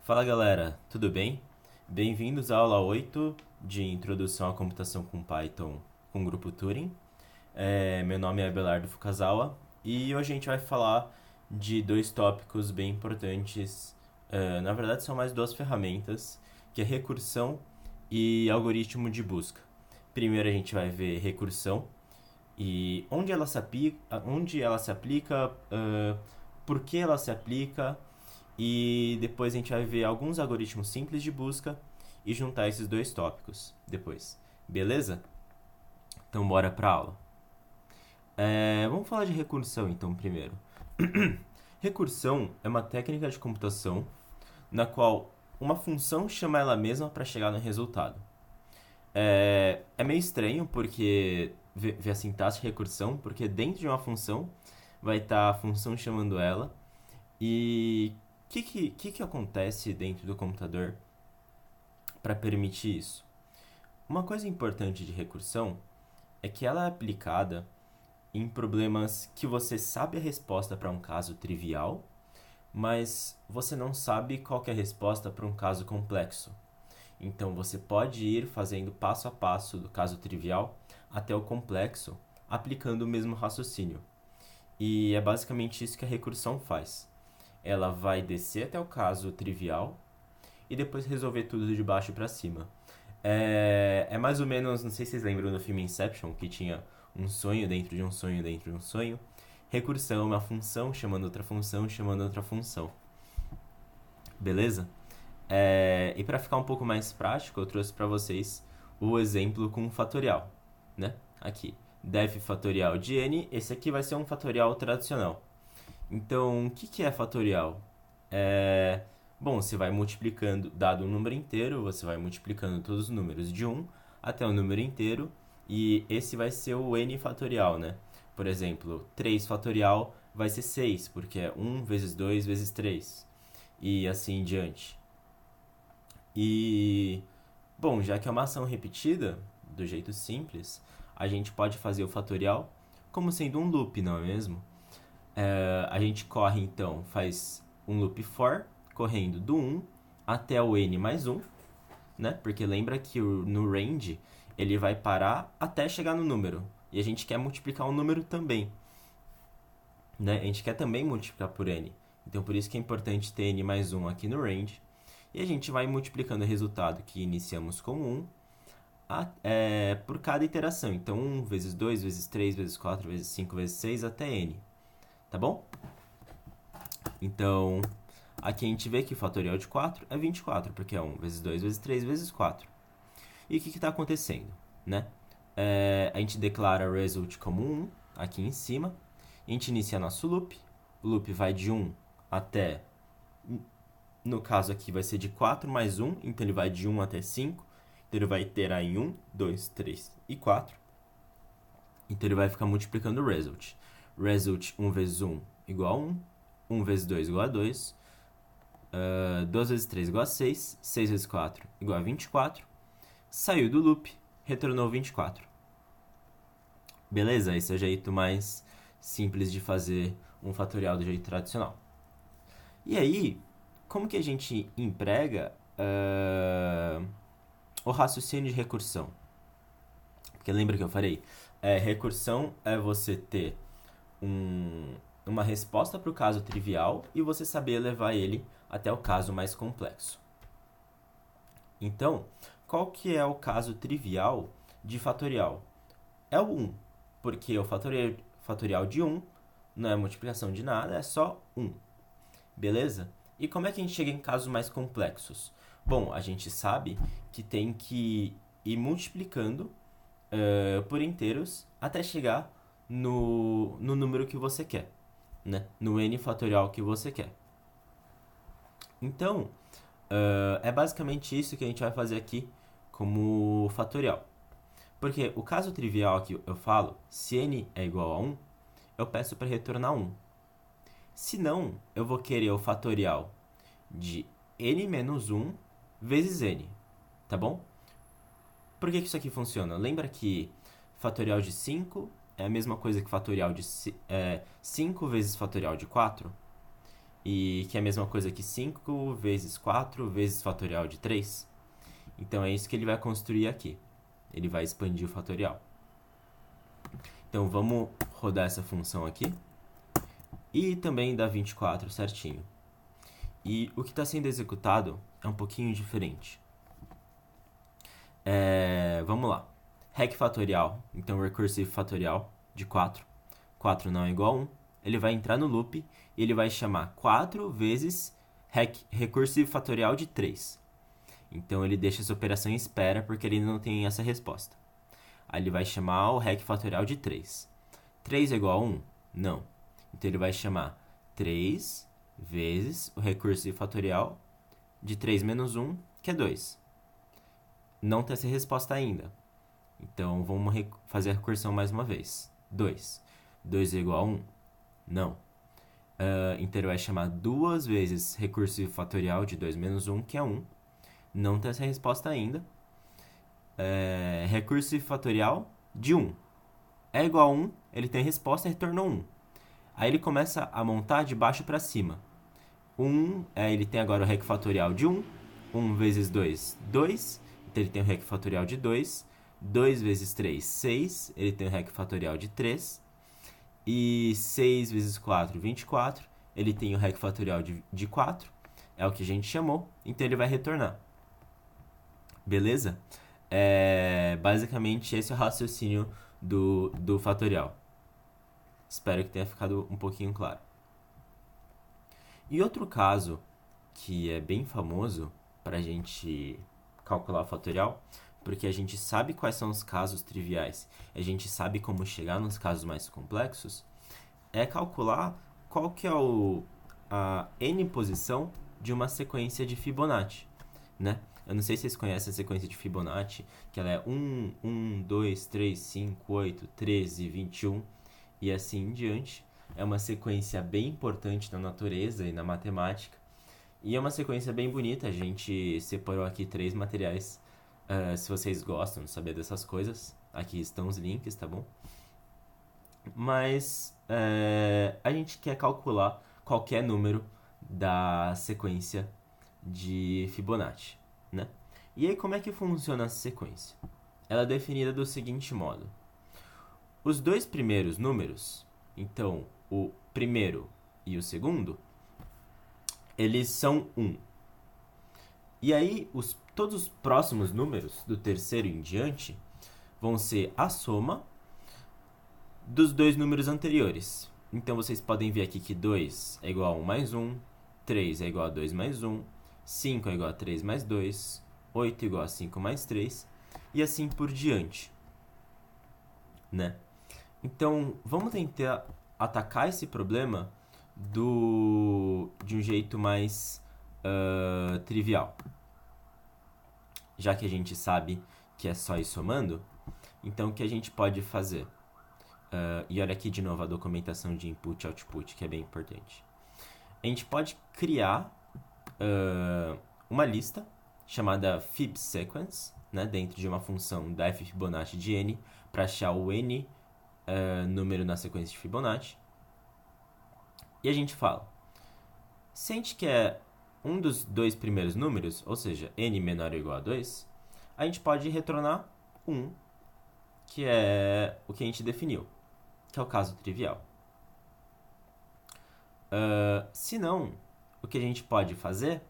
Fala galera, tudo bem? Bem-vindos à aula 8 de Introdução à Computação com Python com o Grupo Turing. Meu nome é Abelardo Fukazawa e hoje a gente vai falar de dois tópicos bem importantes. Na verdade, são mais duas ferramentas, que é recursão e algoritmo de busca. Primeiro a gente vai ver recursão e onde ela se aplica, por que ela se aplica, e depois a gente vai ver alguns algoritmos simples de busca e juntar esses dois tópicos depois. Beleza? Então bora pra aula. Vamos falar de recursão então primeiro. Recursão é uma técnica de computação na qual uma função chama ela mesma para chegar no resultado. É meio estranho porque ver a sintaxe de recursão, porque dentro de uma função vai estar a função chamando ela. E o que acontece dentro do computador para permitir isso? Uma coisa importante de recursão é que ela é aplicada em problemas que você sabe a resposta para um caso trivial, mas você não sabe qual que é a resposta para um caso complexo. Então você pode ir fazendo passo a passo do caso trivial até o complexo, aplicando o mesmo raciocínio. E é basicamente isso que a recursão faz. Ela vai descer até o caso trivial e depois resolver tudo de baixo para cima. É mais ou menos, não sei se vocês lembram do filme Inception, que tinha um sonho dentro de um sonho dentro de um sonho. Recursão é uma função chamando outra função chamando outra função. Beleza? E para ficar um pouco mais prático, eu trouxe para vocês o exemplo com fatorial, né? Aqui, def fatorial de n, esse aqui vai ser um fatorial tradicional. Então, o que é fatorial? Bom, você vai multiplicando, dado um número inteiro, você vai multiplicando todos os números de 1 até o número inteiro, e esse vai ser o n fatorial, né? Por exemplo, 3 fatorial vai ser 6, porque é 1 vezes 2 vezes 3, e assim em diante. E, bom, já que é uma ação repetida, do jeito simples, a gente pode fazer o fatorial como sendo um loop, não é mesmo? A gente corre então, faz um loop for, correndo do 1 até o n mais 1, né? Porque lembra que no range ele vai parar até chegar no número. E a gente quer multiplicar o número também, né? A gente quer também multiplicar por n. Então por isso que é importante ter n mais 1 aqui no range. E a gente vai multiplicando o resultado que iniciamos com 1 por cada iteração. Então 1 vezes 2 vezes 3 vezes 4 vezes 5 vezes 6 até n. Tá bom? Então, aqui a gente vê que o fatorial de 4 é 24, porque é 1 vezes 2 vezes 3 vezes 4. E o que está acontecendo, né? A gente declara result como 1 aqui em cima. A gente inicia nosso loop. O loop vai de 1 até... No caso aqui vai ser de 4 mais 1, então ele vai de 1 até 5. Então ele vai iterar em 1, 2, 3 e 4. Então ele vai ficar multiplicando o result. Result 1 vezes 1 igual a 1, 1 vezes 2 igual a 2, 2 vezes 3 igual a 6, 6 vezes 4 igual a 24. Saiu do loop, retornou 24. Beleza? Esse é o jeito mais simples de fazer um fatorial do jeito tradicional. E aí, como que a gente emprega o raciocínio de recursão? Porque lembra que eu falei? Recursão é você ter uma resposta para o caso trivial e você saber levar ele até o caso mais complexo. Então, qual que é o caso trivial de fatorial? É o 1, porque o fatorial de 1 não é multiplicação de nada, é só 1. Beleza? E como é que a gente chega em casos mais complexos? Bom, a gente sabe que tem que ir multiplicando por inteiros até chegar no número que você quer, né? No n fatorial que você quer. Então, é basicamente isso que a gente vai fazer aqui como fatorial. Porque o caso trivial que eu falo, se n é igual a 1, eu peço para retornar 1. Se não, eu vou querer o fatorial de n menos 1 vezes n, tá bom? Por que isso aqui funciona? Lembra que fatorial de 5 é a mesma coisa que fatorial de 5 vezes fatorial de 4? e que é a mesma coisa que 5 vezes 4 vezes fatorial de 3. Então é isso que ele vai construir aqui. Ele vai expandir o fatorial. Então vamos rodar essa função aqui. E também dá 24 certinho. E o que está sendo executado é um pouquinho diferente. Vamos lá. Rec fatorial, então recursive fatorial de 4. 4 não é igual a 1. Ele vai entrar no loop e ele vai chamar 4 vezes recursive fatorial de 3. Então ele deixa essa operação em espera porque ele não tem essa resposta. Aí ele vai chamar o rec fatorial de 3. 3 é igual a 1? Não. Então ele vai chamar 3 vezes o recursive fatorial de 3 menos 1, que é 2. Não tem essa resposta ainda. Então vamos fazer a recursão mais uma vez. 2. 2 é igual a 1? Não. Então ele vai chamar 2 vezes recursive fatorial de 2 menos 1, que é 1. Não tem essa resposta ainda. Recursive fatorial de 1. É igual a 1, ele tem resposta e retornou 1. Aí ele começa a montar de baixo para cima. Ele tem agora o rec fatorial de 1. 1 vezes 2, 2. Então ele tem o rec fatorial de 2. 2 vezes 3, 6. Ele tem o rec fatorial de 3. E 6 vezes 4, 24. Ele tem o rec fatorial de 4. É o que a gente chamou. Então ele vai retornar. Beleza? Basicamente esse é o raciocínio do fatorial. Espero que tenha ficado um pouquinho claro. E outro caso que é bem famoso para a gente calcular o fatorial, porque a gente sabe quais são os casos triviais, a gente sabe como chegar nos casos mais complexos, é calcular qual que é a n posição de uma sequência de Fibonacci, né? Eu não sei se vocês conhecem a sequência de Fibonacci, que ela é 1, 2, 3, 5, 8, 13, 21 e assim em diante. É uma sequência bem importante na natureza e na matemática. E é uma sequência bem bonita. A gente separou aqui 3 materiais. Se vocês gostam de saber dessas coisas, aqui estão os links, tá bom? Mas a gente quer calcular qualquer número da sequência de Fibonacci, né? E aí como é que funciona essa sequência? Ela é definida do seguinte modo. Os 2 primeiros números, então o primeiro e o segundo, eles são 1. E aí todos os próximos números, do terceiro em diante, vão ser a soma dos 2 números anteriores. Então vocês podem ver aqui que 2 é igual a 1 mais 1, 3 é igual a 2 mais 1, 5 é igual a 3 mais 2, 8 é igual a 5 mais 3, e assim por diante, né? Então, vamos tentar atacar esse problema de um jeito mais trivial. Já que a gente sabe que é só ir somando, então o que a gente pode fazer? E olha aqui de novo a documentação de input e output, que é bem importante. A gente pode criar uma lista chamada fibSequence, né, dentro de uma função da Fibonacci de n, para achar o n número na sequência de Fibonacci. E a gente fala, se a gente quer um dos 2 primeiros números, ou seja, n menor ou igual a 2, a gente pode retornar 1, que é o que a gente definiu, que é o caso trivial. Se não, o que a gente pode fazer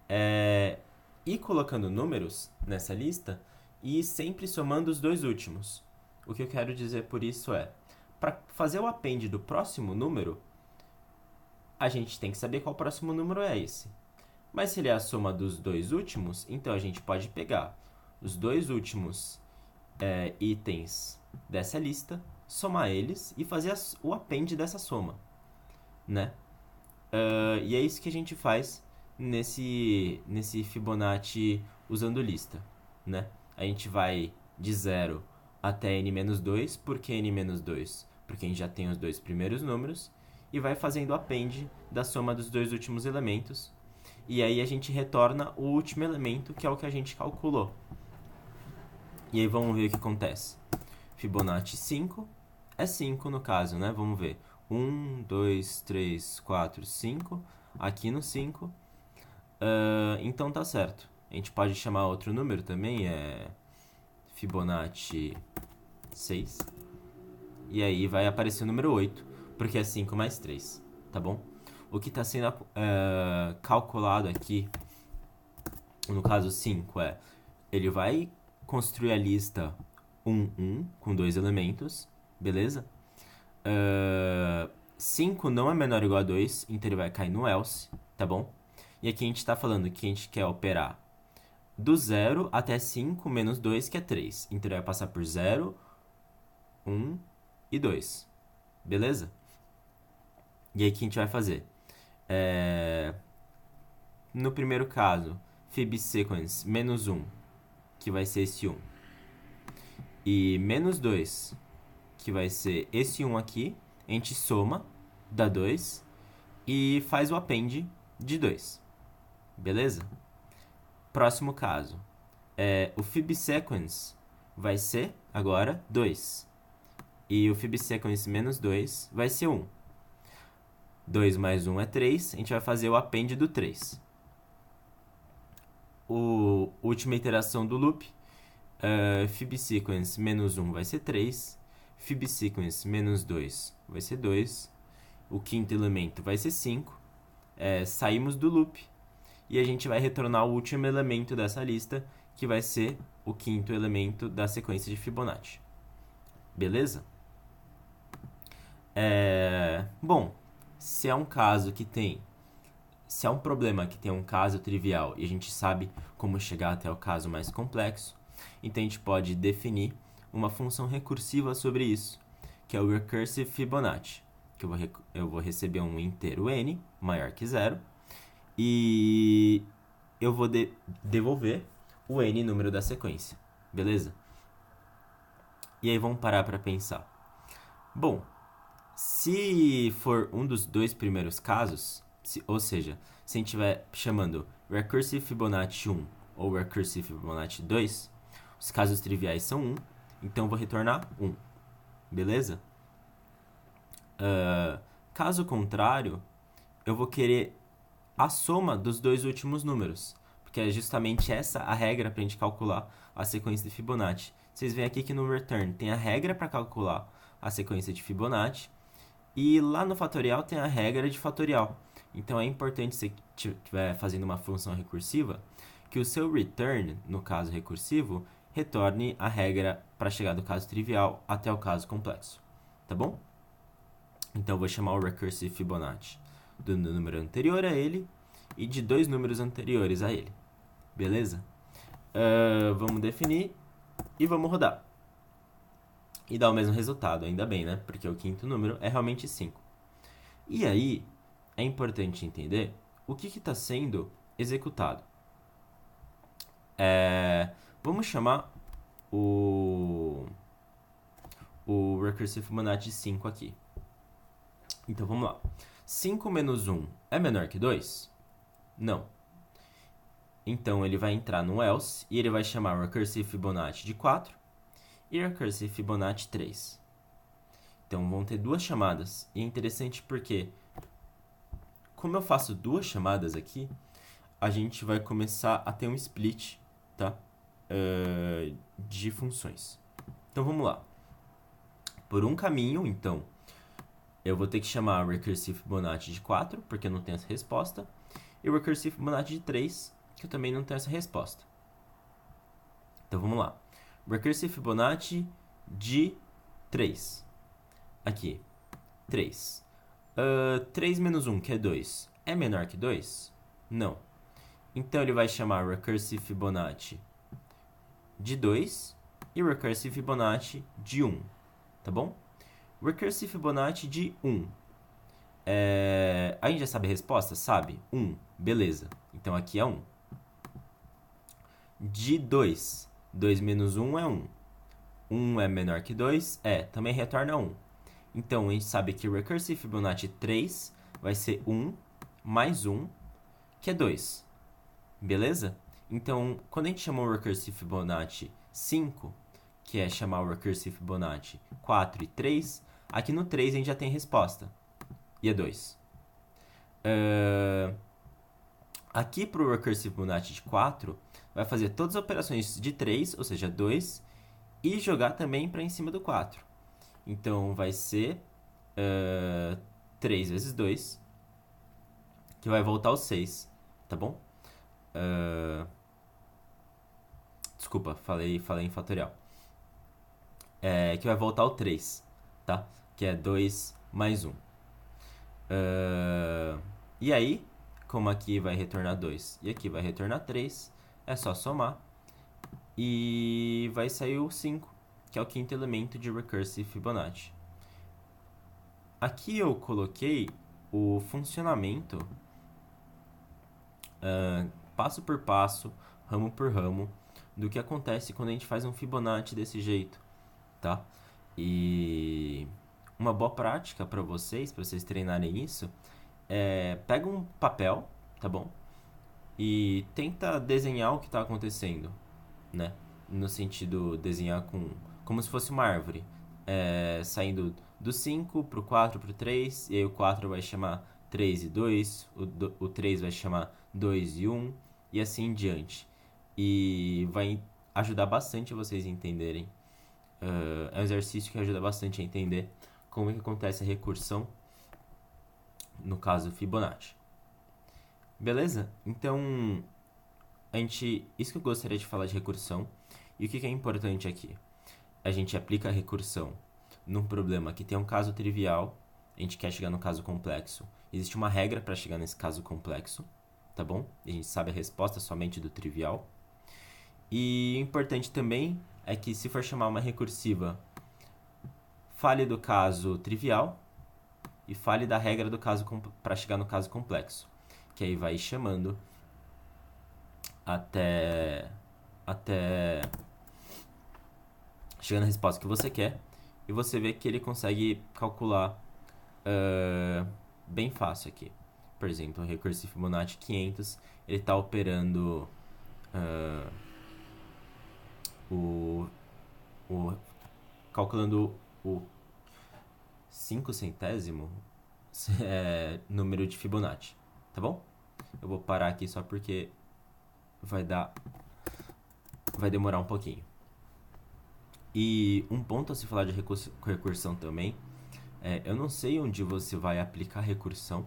é ir colocando números nessa lista e ir sempre somando os 2 últimos. O que eu quero dizer por isso é, para fazer o append do próximo número, a gente tem que saber qual próximo número é esse. Mas se ele é a soma dos 2 últimos, então a gente pode pegar os 2 últimos itens dessa lista, somar eles e fazer o append dessa soma, né? E é isso que a gente faz nesse Fibonacci usando lista, né? A gente vai de 0 até n-2, por que n-2? Porque a gente já tem os 2 primeiros números, e vai fazendo o append da soma dos 2 últimos elementos, e aí a gente retorna o último elemento, que é o que a gente calculou. E aí vamos ver o que acontece. Fibonacci 5 é 5 no caso, né? Vamos ver. 1, 2, 3, 4, 5. aqui no 5. Então tá certo. A gente pode chamar outro número também, Fibonacci 6. E aí vai aparecer o número 8, porque é 5 mais 3, tá bom? O que está sendo calculado aqui, no caso 5, ele vai construir a lista 1, 1, com 2 elementos, beleza? 5 não é menor ou igual a 2, então ele vai cair no else, tá bom? E aqui a gente está falando que a gente quer operar do 0 até 5 menos 2, que é 3. Então ele vai passar por 0, 1 e 2, beleza? E aí o que a gente vai fazer? No primeiro caso, fibsequence menos 1, que vai ser esse 1, e menos 2, que vai ser esse 1 aqui, a gente soma, dá 2, e faz o append de 2, beleza? Próximo caso, o fibsequence vai ser, agora, 2, e o fibsequence menos 2 vai ser 1. 2 mais 1 é 3, a gente vai fazer o append do 3. Última iteração do loop, fibsequence menos 1 vai ser 3, fibsequence menos 2 vai ser 2, o quinto elemento vai ser 5, saímos do loop e a gente vai retornar o último elemento dessa lista, que vai ser o quinto elemento da sequência de Fibonacci. Beleza? Bom, se é um problema que tem um caso trivial e a gente sabe como chegar até o caso mais complexo, então a gente pode definir uma função recursiva sobre isso, que é o recursive Fibonacci, que eu vou receber um inteiro n maior que 0 e eu vou devolver o n número da sequência, beleza? E aí vamos parar para pensar. Bom, se for um dos dois primeiros casos, ou seja, se a gente estiver chamando recursive Fibonacci 1 ou recursive Fibonacci 2, os casos triviais são 1, então eu vou retornar 1, beleza? Caso contrário, eu vou querer a soma dos dois últimos números, porque é justamente essa a regra para a gente calcular a sequência de Fibonacci. Vocês veem aqui que no return tem a regra para calcular a sequência de Fibonacci, e lá no fatorial tem a regra de fatorial. Então é importante, se você estiver fazendo uma função recursiva, que o seu return, no caso recursivo, retorne a regra para chegar do caso trivial até o caso complexo. Tá bom? Então eu vou chamar o recursive Fibonacci do número anterior a ele e de dois números anteriores a ele. Beleza? Vamos definir e vamos rodar. E dá o mesmo resultado, ainda bem, né? Porque o quinto número é realmente 5. E aí, é importante entender o que está sendo executado. Vamos chamar o recursive Fibonacci 5 aqui. Então, vamos lá. 5 menos 1 é menor que 2? Não. Então, ele vai entrar no else e ele vai chamar o recursive Fibonacci de 4 e recursive Fibonacci 3. Então, vão ter duas chamadas. E é interessante porque, como eu faço duas chamadas aqui, a gente vai começar a ter um split, tá? De funções. Então, vamos lá. Por um caminho, então, eu vou ter que chamar o recursive Fibonacci de 4, porque eu não tenho essa resposta, e o recursive Fibonacci de 3, que eu também não tenho essa resposta. Então, vamos lá. Recursive Fibonacci de 3. Aqui, 3. 3 menos 1, que é 2, é menor que 2? Não. Então, ele vai chamar Recursive Fibonacci de 2 e Recursive Fibonacci de 1, tá bom? Recursive Fibonacci de 1. A gente já sabe a resposta? Sabe? 1, beleza. Então, aqui é 1. De 2. 2 menos 1 é 1. 1 é menor que 2? Também retorna 1. Então, a gente sabe que Recursive Fibonacci 3 vai ser 1 mais 1, que é 2. Beleza? Então, quando a gente chamou o Recursive Fibonacci 5, que é chamar o Recursive Fibonacci 4 e 3, aqui no 3 a gente já tem resposta, e é 2. Aqui para o Recursive Fibonacci de 4, vai fazer todas as operações de 3, ou seja, 2, e jogar também para em cima do 4. Então, vai ser 3 vezes 2, que vai voltar ao 6, tá bom? Desculpa, falei em fatorial. Que vai voltar ao 3, tá? Que é 2 mais 1. E aí, como aqui vai retornar 2 e aqui vai retornar 3, é só somar e vai sair o 5, que é o quinto elemento de Recursive Fibonacci. Aqui eu coloquei o funcionamento passo por passo, ramo por ramo, do que acontece quando a gente faz um Fibonacci desse jeito, tá? E uma boa prática para vocês treinarem isso, pega um papel, tá bom? E tenta desenhar o que está acontecendo, né? No sentido, desenhar como se fosse uma árvore. Saindo do 5 pro 4 pro 3, e aí o 4 vai chamar 3 e 2, o 3 vai chamar 2 e 1, e assim em diante. E vai ajudar bastante vocês a entenderem. É um exercício que ajuda bastante a entender como é que acontece a recursão, no caso Fibonacci. Beleza? Então, isso que eu gostaria de falar de recursão. E o que é importante aqui? A gente aplica a recursão num problema que tem um caso trivial, a gente quer chegar no caso complexo. Existe uma regra para chegar nesse caso complexo, tá bom? A gente sabe a resposta somente do trivial. E o importante também é que, se for chamar uma recursiva, fale do caso trivial e fale da regra do caso para chegar no caso complexo, que aí vai chamando até chegar na resposta que você quer, e você vê que ele consegue calcular bem fácil aqui. Por exemplo, o Recursive Fibonacci 500, ele está operando calculando o 5 centésimo número de Fibonacci, tá bom? Eu vou parar aqui só porque vai demorar um pouquinho. E um ponto a se falar de recursão também, eu não sei onde você vai aplicar recursão,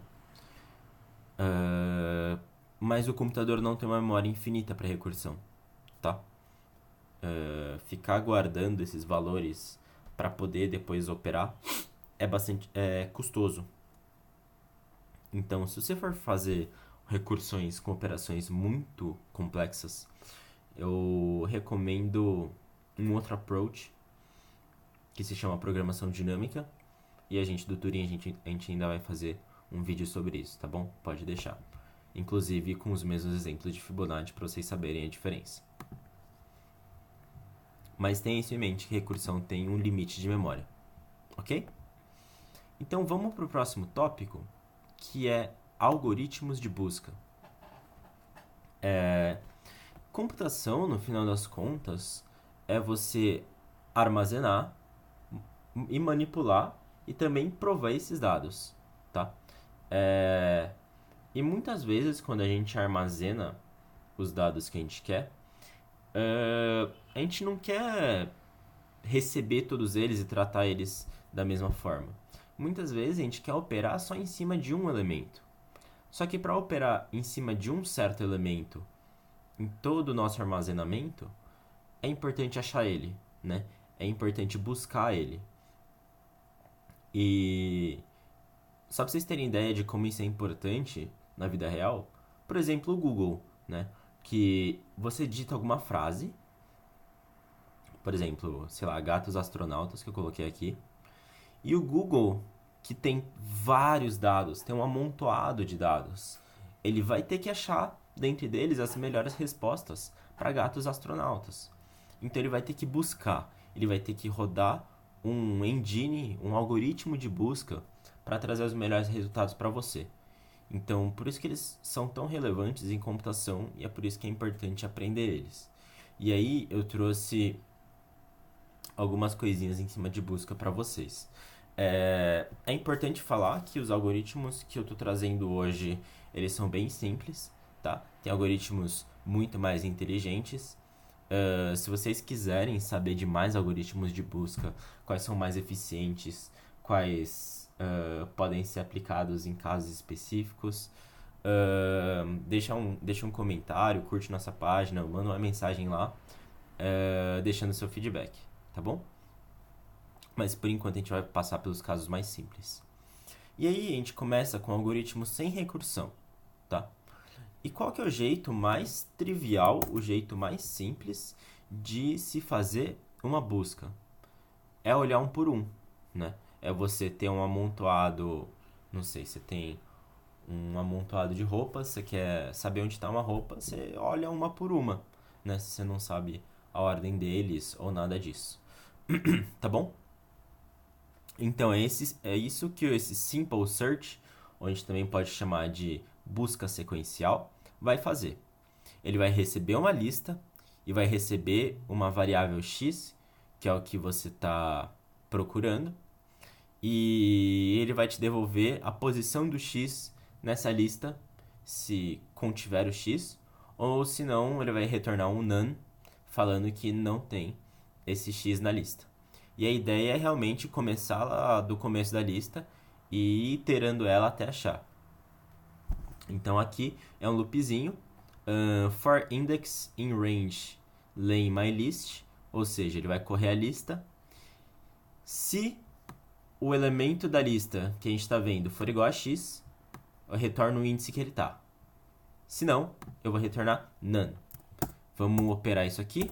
mas o computador não tem uma memória infinita para recursão, tá? Ficar guardando esses valores para poder depois operar é bastante custoso. Então, se você for fazer recursões com operações muito complexas, eu recomendo um outro approach que se chama programação dinâmica, e a gente do Turing a gente ainda vai fazer um vídeo sobre isso, tá bom? Pode deixar. Inclusive com os mesmos exemplos de Fibonacci para vocês saberem a diferença. Mas tenha isso em mente, que recursão tem um limite de memória, ok? Então vamos para o próximo tópico, que é algoritmos de busca. Computação, no final das contas, é você armazenar e manipular e também prover esses dados, tá? E muitas vezes, quando a gente armazena os dados que a gente quer, a gente não quer receber todos eles e tratar eles da mesma forma. Muitas vezes a gente quer operar só em cima de um elemento. Só que para operar em cima de um certo elemento em todo o nosso armazenamento, é importante achar ele, né? É importante buscar ele. E só para vocês terem ideia de como isso é importante na vida real, por exemplo, o Google, né? Que você digita alguma frase, por exemplo, sei lá, gatos astronautas, que eu coloquei aqui, e o Google, que tem vários dados, tem um amontoado de dados, ele vai ter que achar, dentre deles, as melhores respostas para gatos astronautas. Então ele vai ter que buscar, ele vai ter que rodar um engine, um algoritmo de busca para trazer os melhores resultados para você. Então, por isso que eles são tão relevantes em computação, e é por isso que é importante aprender eles. E aí eu trouxe algumas coisinhas em cima de busca para vocês. É importante falar que os algoritmos que eu estou trazendo hoje, eles são bem simples, tá? Tem algoritmos muito mais inteligentes. Se vocês quiserem saber de mais algoritmos de busca, quais são mais eficientes, quais podem ser aplicados em casos específicos, deixa um comentário, curte nossa página, manda uma mensagem lá, deixando seu feedback, tá bom? Mas por enquanto a gente vai passar pelos casos mais simples. E aí a gente começa com algoritmos sem recursão, tá? E qual que é o jeito mais trivial, o jeito mais simples de se fazer uma busca? É olhar um por um, né? É você ter um amontoado, não sei, você tem um amontoado de roupas, você quer saber onde está uma roupa, você olha uma por uma, né? Se você não sabe a ordem deles ou nada disso. Tá bom? Então é isso que esse Simple Search, ou a gente também pode chamar de busca sequencial, vai fazer. Ele vai receber uma lista e vai receber uma variável x, que é o que você está procurando, e ele vai te devolver a posição do x nessa lista, se contiver o x, ou se não, ele vai retornar um none, falando que não tem esse x na lista. E a ideia é realmente começar lá do começo da lista e ir iterando ela até achar. Então aqui é um loopzinho, for index in range lay my list, ou seja, ele vai correr a lista. Se o elemento da lista que a gente está vendo for igual a x, eu retorno o índice que ele está. Se não, eu vou retornar none. Vamos operar isso aqui.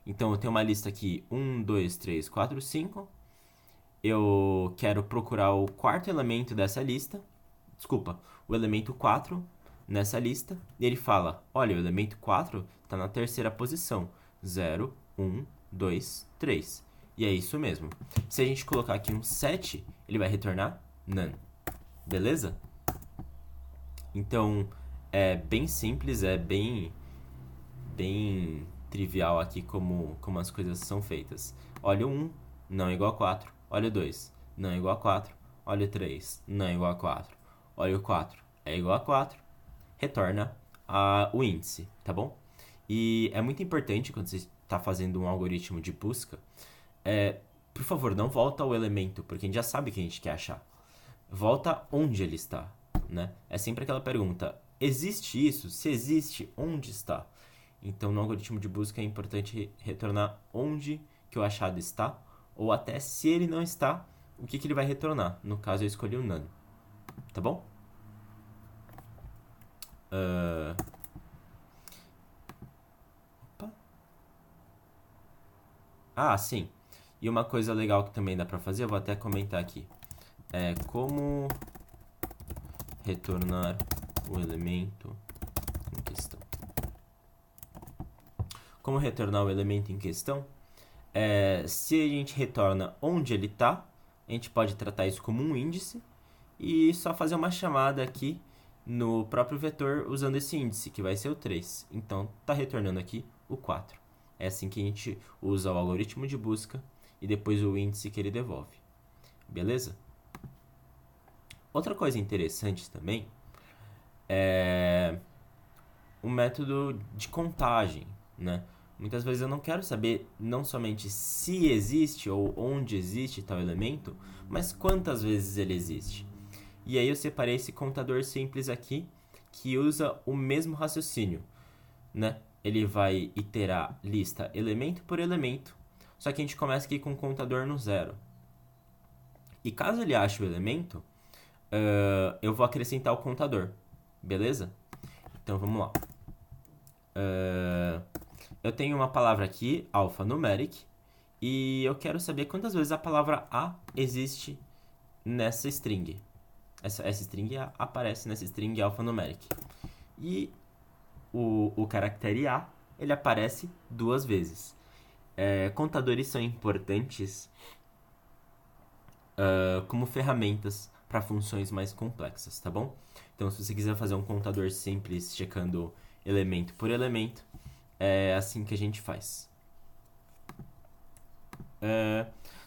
Então eu tenho uma lista aqui, 1, 2, 3, 4, 5. Eu quero procurar o quarto elemento dessa lista. Desculpa, o elemento 4 nessa lista. E ele fala, olha, o elemento 4 está na terceira posição. 0, 1, 2, 3. E é isso mesmo. Se a gente colocar aqui um 7, ele vai retornar none. Beleza? Então, é bem simples, é bem trivial aqui como as coisas são feitas. Olha o 1, não é igual a 4. Olha o 2, não é igual a 4. Olha o 3, não é igual a 4. Olha o 4, é igual a 4. Retorna o índice, tá bom? E é muito importante quando você está fazendo um algoritmo de busca, por favor, não volta ao elemento, porque a gente já sabe o que a gente quer achar. Volta onde ele está, né? É sempre aquela pergunta, existe isso? Se existe, onde está? Então, no algoritmo de busca é importante retornar onde que o achado está, ou até se ele não está, o que ele vai retornar. No caso, eu escolhi o none. Tá bom? Opa. Ah, sim. E uma coisa legal que também dá pra fazer, eu vou até comentar aqui. É como retornar o elemento em questão. Como retornar o elemento em questão? Se a gente retorna onde ele está, a gente pode tratar isso como um índice e só fazer uma chamada aqui no próprio vetor usando esse índice, que vai ser o 3. Então, está retornando aqui o 4. É assim que a gente usa o algoritmo de busca e depois o índice que ele devolve. Beleza? Outra coisa interessante também é o método de contagem, né? Muitas vezes eu não quero saber não somente se existe ou onde existe tal elemento, mas quantas vezes ele existe. E aí eu separei esse contador simples aqui, que usa o mesmo raciocínio, né? Ele vai iterar lista elemento por elemento, só que a gente começa aqui com o contador no 0. E caso ele ache o elemento, eu vou acrescentar o contador, beleza? Então vamos lá. Eu tenho uma palavra aqui, alphanumeric, e eu quero saber quantas vezes a palavra A existe nessa string. Essa string aparece nessa string alphanumeric. E o caractere A, ele aparece 2 vezes. Contadores são importantes como ferramentas para funções mais complexas, tá bom? Então, se você quiser fazer um contador simples, checando elemento por elemento, é assim que a gente faz.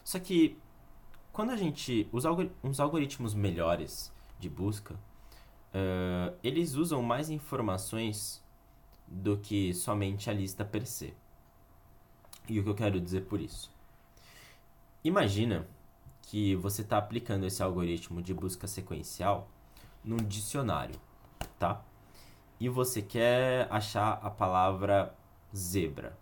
Só que, quando a gente... Os algoritmos melhores de busca, eles usam mais informações do que somente a lista per se. E o que eu quero dizer por isso? Imagina que você está aplicando esse algoritmo de busca sequencial num dicionário, tá? E você quer achar a palavra zebra.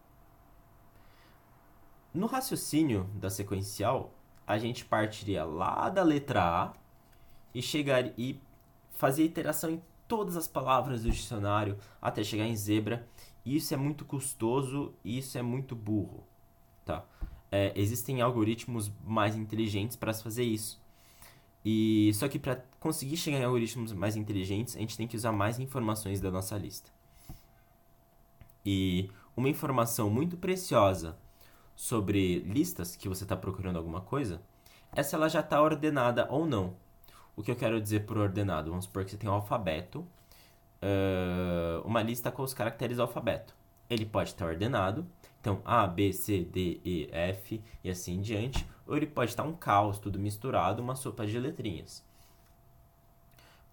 No raciocínio da sequencial, a gente partiria lá da letra A e chegar e fazer iteração em todas as palavras do dicionário até chegar em zebra. Isso é muito custoso e isso é muito burro, tá? Existem algoritmos mais inteligentes para fazer isso. E só que para conseguir chegar em algoritmos mais inteligentes, a gente tem que usar mais informações da nossa lista. E uma informação muito preciosa sobre listas, que você está procurando alguma coisa, é se ela já está ordenada ou não. O que eu quero dizer por ordenado? Vamos supor que você tem um alfabeto, uma lista com os caracteres do alfabeto. Ele pode estar ordenado, então A, B, C, D, E, F e assim em diante, ou ele pode estar um caos, tudo misturado, uma sopa de letrinhas.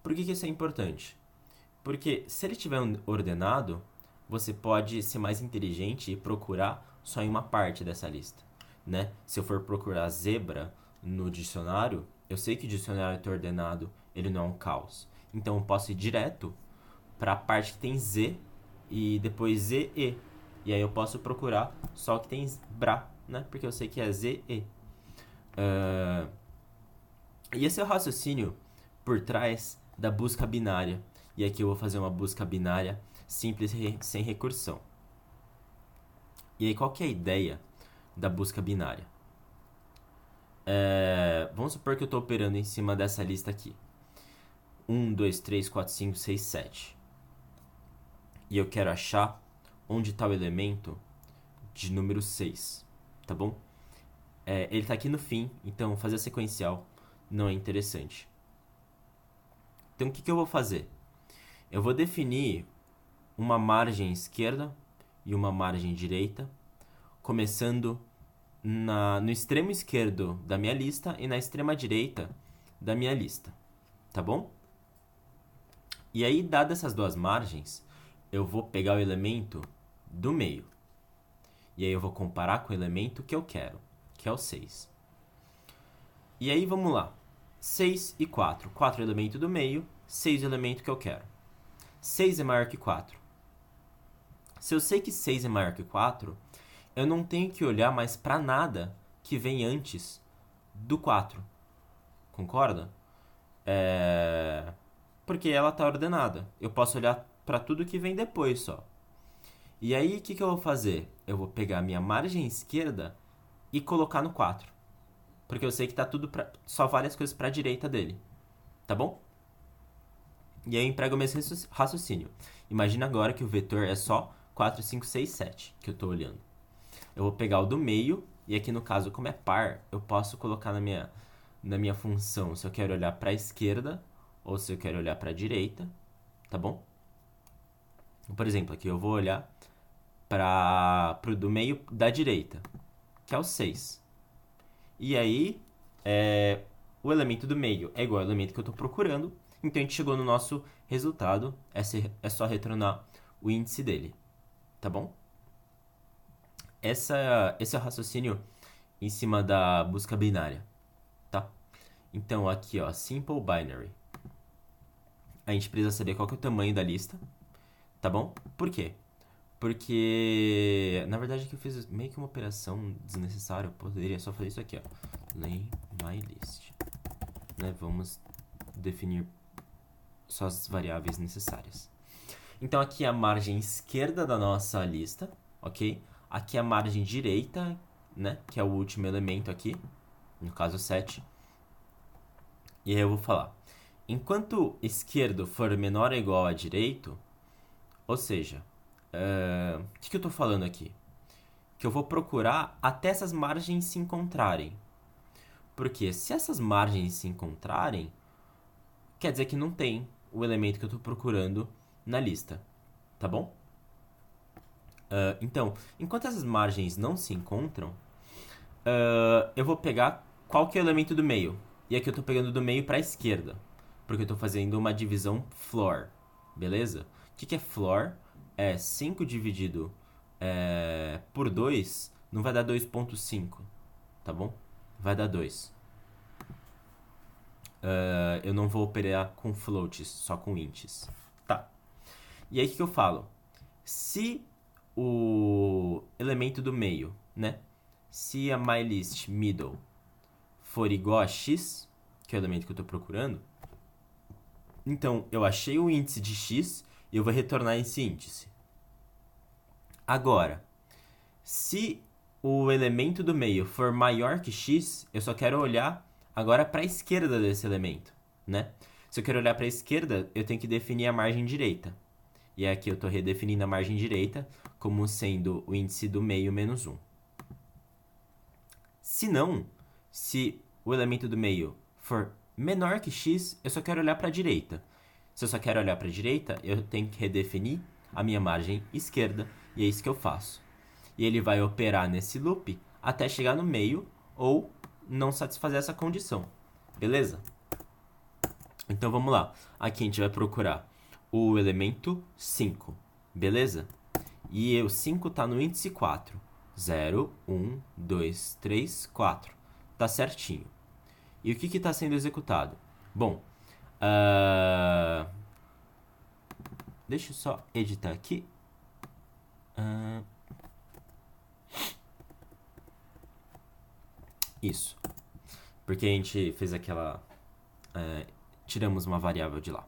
Por que isso é importante? Porque se ele estiver ordenado, você pode ser mais inteligente e procurar só em uma parte dessa lista, né? Se eu for procurar zebra no dicionário, eu sei que o dicionário está ordenado, ele não é um caos. Então eu posso ir direto para a parte que tem Z e depois Z, E. E aí eu posso procurar só o que tem bra, né? Porque eu sei que é Z, E. E esse é o raciocínio por trás da busca binária. E aqui eu vou fazer uma busca binária simples sem recursão. E aí qual que é a ideia da busca binária? Vamos supor que eu estou operando em cima dessa lista aqui. 1, 2, 3, 4, 5, 6, 7. E eu quero achar onde está o elemento de número 6, tá bom? Ele está aqui no fim, então fazer a sequencial não é interessante. Então o que eu vou fazer? Eu vou definir uma margem esquerda e uma margem direita, começando no extremo esquerdo da minha lista e na extrema direita da minha lista, tá bom? E aí, dadas essas duas margens, eu vou pegar o elemento do meio. E aí eu vou comparar com o elemento que eu quero, que é o 6. E aí, vamos lá. 6 e 4. 4 é o elemento do meio, 6 é o elemento que eu quero. 6 é maior que 4. Se eu sei que 6 é maior que 4, eu não tenho que olhar mais para nada que vem antes do 4. Concorda? Porque ela está ordenada. Eu posso olhar para tudo que vem depois só. E aí, o que eu vou fazer? Eu vou pegar a minha margem esquerda e colocar no 4. Porque eu sei que tá tudo só várias coisas para a direita dele. Tá bom? E aí eu emprego o mesmo raciocínio. Imagina agora que o vetor é só 4, 5, 6, 7 que eu estou olhando. Eu vou pegar o do meio, e aqui no caso, como é par, eu posso colocar na minha função se eu quero olhar para a esquerda ou se eu quero olhar para a direita, tá bom? Por exemplo, aqui eu vou olhar para o do meio da direita, que é o 6. E aí, o elemento do meio é igual ao elemento que eu estou procurando, então a gente chegou no nosso resultado, é só retornar o índice dele, tá bom? Esse é o raciocínio em cima da busca binária, tá? Então aqui, ó, simple binary. A gente precisa saber qual que é o tamanho da lista, tá bom? Por quê? Porque, na verdade, aqui eu fiz meio que uma operação desnecessária. Eu poderia só fazer isso aqui, ó. Len my list. Né? Vamos definir só as variáveis necessárias. Então aqui é a margem esquerda da nossa lista, ok? Aqui é a margem direita, né? Que é o último elemento aqui, no caso 7. E aí eu vou falar. Enquanto esquerdo for menor ou igual a direito, ou seja, o que eu estou falando aqui? Que eu vou procurar até essas margens se encontrarem. Porque se essas margens se encontrarem, quer dizer que não tem o elemento que eu estou procurando na lista, tá bom? Então, enquanto essas margens não se encontram, eu vou pegar qual que é o elemento do meio? E aqui eu tô pegando do meio para a esquerda, porque eu tô fazendo uma divisão floor, beleza? O que é floor? É 5 dividido por 2, não vai dar 2,5, tá bom? Vai dar 2. Eu não vou operar com floats, só com ints. Tá. E aí o que eu falo? Se o elemento do meio, né? Se a mylist middle for igual a x, que é o elemento que eu estou procurando, então eu achei o índice de x e eu vou retornar esse índice. Agora, se o elemento do meio for maior que x, eu só quero olhar agora para a esquerda desse elemento, né? Se eu quero olhar para a esquerda, eu tenho que definir a margem direita. E aqui eu estou redefinindo a margem direita como sendo o índice do meio menos 1. Se não, se o elemento do meio for menor que x, eu só quero olhar para a direita. Se eu só quero olhar para a direita, eu tenho que redefinir a minha margem esquerda, e é isso que eu faço. E ele vai operar nesse loop até chegar no meio ou não satisfazer essa condição. Beleza? Então vamos lá. Aqui a gente vai procurar o elemento 5. Beleza? E o 5 está no índice 4. 0, 1, 2, 3, 4. Tá certinho. E o que está sendo executado? Bom, deixa eu só editar aqui. Isso. Porque a gente fez aquela... tiramos uma variável de lá.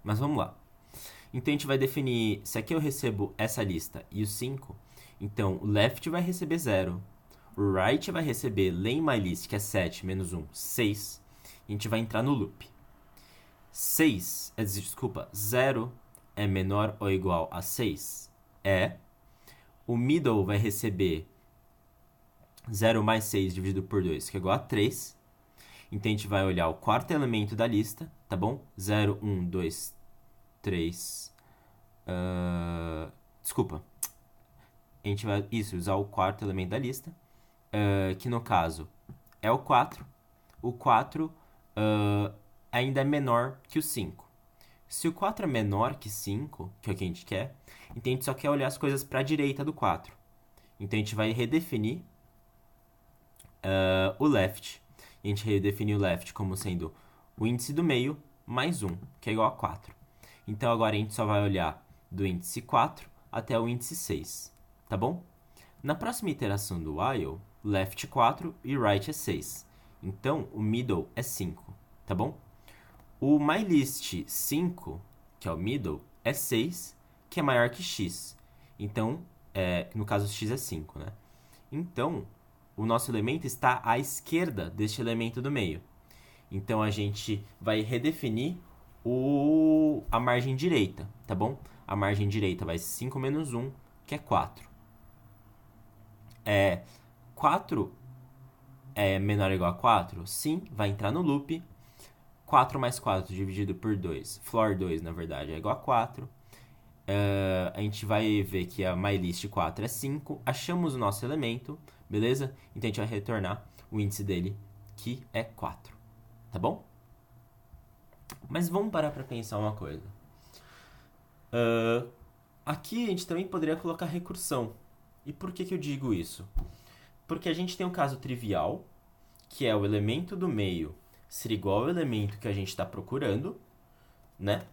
Mas vamos lá. Então a gente vai definir... Se aqui eu recebo essa lista e o 5, então o left vai receber 0. O right vai receber len_mylist, que é 7, menos 1, 6. E a gente vai entrar no loop. 0 é menor ou igual a 6? É. O middle vai receber 0 mais 6 dividido por 2, que é igual a 3. Então a gente vai olhar o quarto elemento da lista, tá bom? 0, 1, 2, 3. Desculpa. A gente vai usar o quarto elemento da lista, que no caso é o 4. O 4 ainda é menor que o 5. Se o 4 é menor que 5, que é o que a gente quer, então a gente só quer olhar as coisas para a direita do 4. Então a gente vai redefinir o left. A gente redefiniu o left como sendo o índice do meio mais 1, que é igual a 4. Então agora a gente só vai olhar do índice 4 até o índice 6, tá bom? Na próxima iteração do while, left 4 e right é 6. Então o middle é 5, tá bom? O mylist 5, que é o middle, é 6, que é maior que x. Então, no caso x é 5, né? Então, o nosso elemento está à esquerda deste elemento do meio. Então, a gente vai redefinir a margem direita, tá bom? A margem direita vai ser 5 menos 1, que é 4. 4 é menor ou igual a 4? Sim, vai entrar no loop. 4 mais 4 dividido por 2, floor 2, na verdade, é igual a 4. A gente vai ver que a mylist 4 é 5. Achamos o nosso elemento, beleza? Então a gente vai retornar o índice dele, que é 4. Tá bom? Mas vamos parar para pensar uma coisa. Aqui a gente também poderia colocar recursão. E por que eu digo isso? Porque a gente tem um caso trivial, que é o elemento do meio ser igual ao elemento que a gente está procurando, né?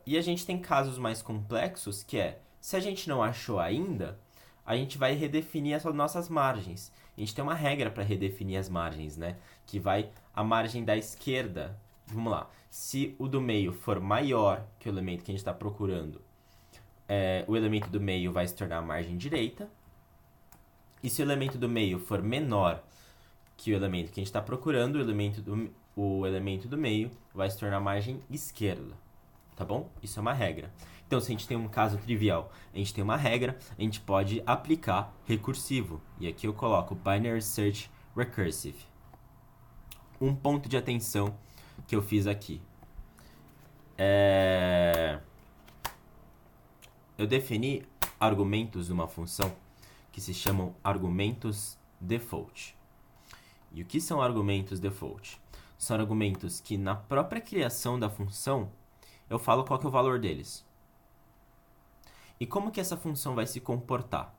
E a gente tem casos mais complexos, que é, se a gente não achou ainda, a gente vai redefinir as nossas margens. A gente tem uma regra para redefinir as margens, né? Que vai a margem da esquerda. Vamos lá. Se o do meio for maior que o elemento que a gente está procurando, o elemento do meio vai se tornar a margem direita. E se o elemento do meio for menor que o elemento que a gente está procurando, o elemento do meio vai se tornar a margem esquerda, tá bom? Isso é uma regra. Então, se a gente tem um caso trivial, a gente tem uma regra, a gente pode aplicar recursivo. E aqui eu coloco Binary Search Recursive. Um ponto de atenção que eu fiz aqui. Eu defini argumentos numa função que se chamam argumentos default. E o que são argumentos default? São argumentos que na própria criação da função eu falo qual que é o valor deles. E como que essa função vai se comportar?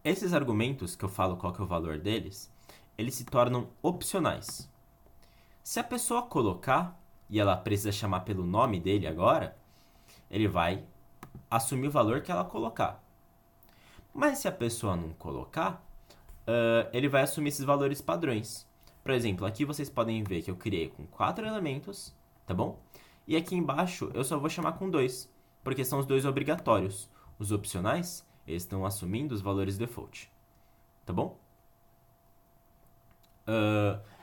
Esses argumentos que eu falo qual que é o valor deles, eles se tornam opcionais. Se a pessoa colocar, e ela precisa chamar pelo nome dele agora, ele vai assumir o valor que ela colocar. Mas se a pessoa não colocar, ele vai assumir esses valores padrões. Por exemplo, aqui vocês podem ver que eu criei com 4 elementos, tá bom? E aqui embaixo eu só vou chamar com 2, porque são os 2 obrigatórios. Os opcionais, eles estão assumindo os valores default, tá bom?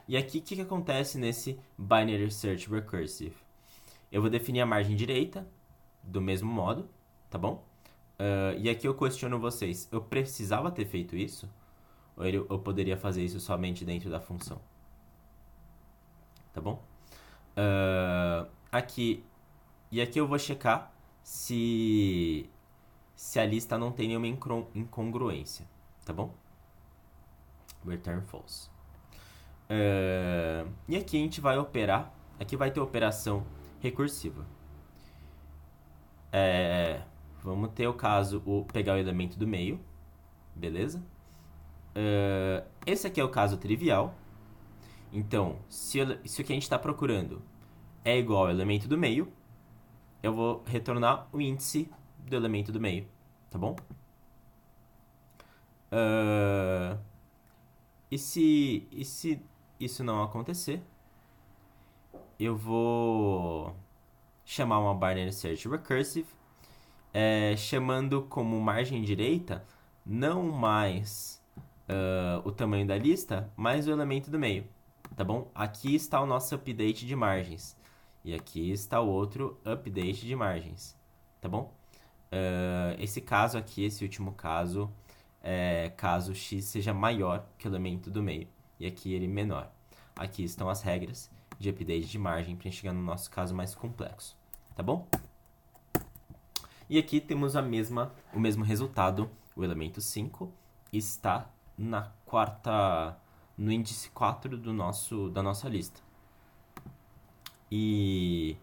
E aqui, o que acontece nesse Binary Search Recursive? Eu vou definir a margem direita do mesmo modo, tá bom? E aqui eu questiono vocês, eu precisava ter feito isso? Ou eu poderia fazer isso somente dentro da função? Tá bom? Aqui eu vou checar se a lista não tem nenhuma incongruência, tá bom? Return false. E aqui a gente vai operar, aqui vai ter operação recursiva. Vamos ter o caso, pegar o elemento do meio, beleza? Esse aqui é o caso trivial. Então, se o que a gente está procurando é igual ao elemento do meio, eu vou retornar o índice do elemento do meio, tá bom? E se isso não acontecer, eu vou chamar uma Binary Search Recursive, chamando como margem direita não mais o tamanho da lista, mas o elemento do meio, tá bom? Aqui está o nosso update de margens. E aqui está o outro update de margens, tá bom? Esse caso aqui, esse último caso, caso x seja maior que o elemento do meio. E aqui ele menor. Aqui estão as regras de update de margem para chegar no nosso caso mais complexo, tá bom? E aqui temos o mesmo resultado. O elemento 5 está no índice 4 da nossa lista. E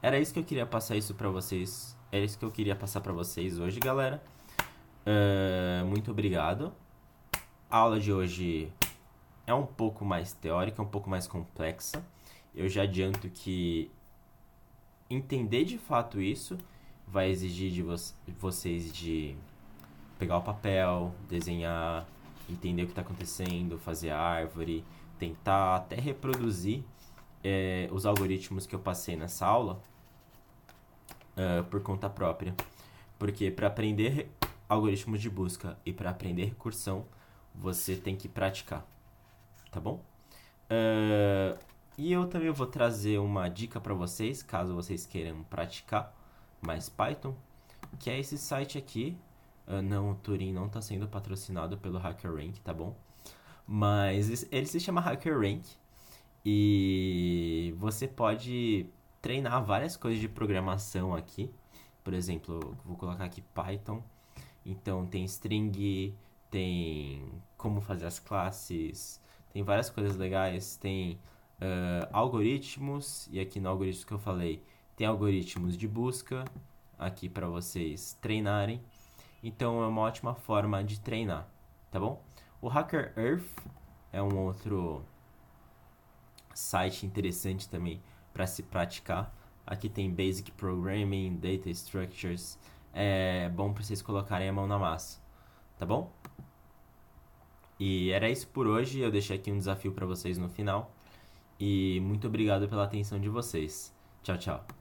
era isso que eu queria passar isso para vocês. Era isso que eu queria passar para vocês hoje, galera. Muito obrigado. A aula de hoje é um pouco mais teórica, um pouco mais complexa. Eu já adianto que entender de fato isso vai exigir de vocês de pegar o papel, desenhar, entender o que está acontecendo, fazer a árvore, tentar até reproduzir os algoritmos que eu passei nessa aula por conta própria. Porque para aprender algoritmos de busca e para aprender recursão, você tem que praticar, tá bom? E eu também vou trazer uma dica para vocês, caso vocês queiram praticar mais Python, que é esse site aqui. Não, o Turing não está sendo patrocinado pelo HackerRank, tá bom? Mas ele se chama HackerRank e você pode treinar várias coisas de programação aqui. Por exemplo, vou colocar aqui Python. Então tem string, tem como fazer as classes, tem várias coisas legais, tem algoritmos, e aqui no algoritmo que eu falei, tem algoritmos de busca, aqui para vocês treinarem. Então é uma ótima forma de treinar, tá bom? O Hacker Earth é um outro site interessante também para se praticar. Aqui tem Basic Programming, Data Structures. É bom para vocês colocarem a mão na massa, tá bom? E era isso por hoje. Eu deixei aqui um desafio para vocês no final. E muito obrigado pela atenção de vocês. Tchau, tchau.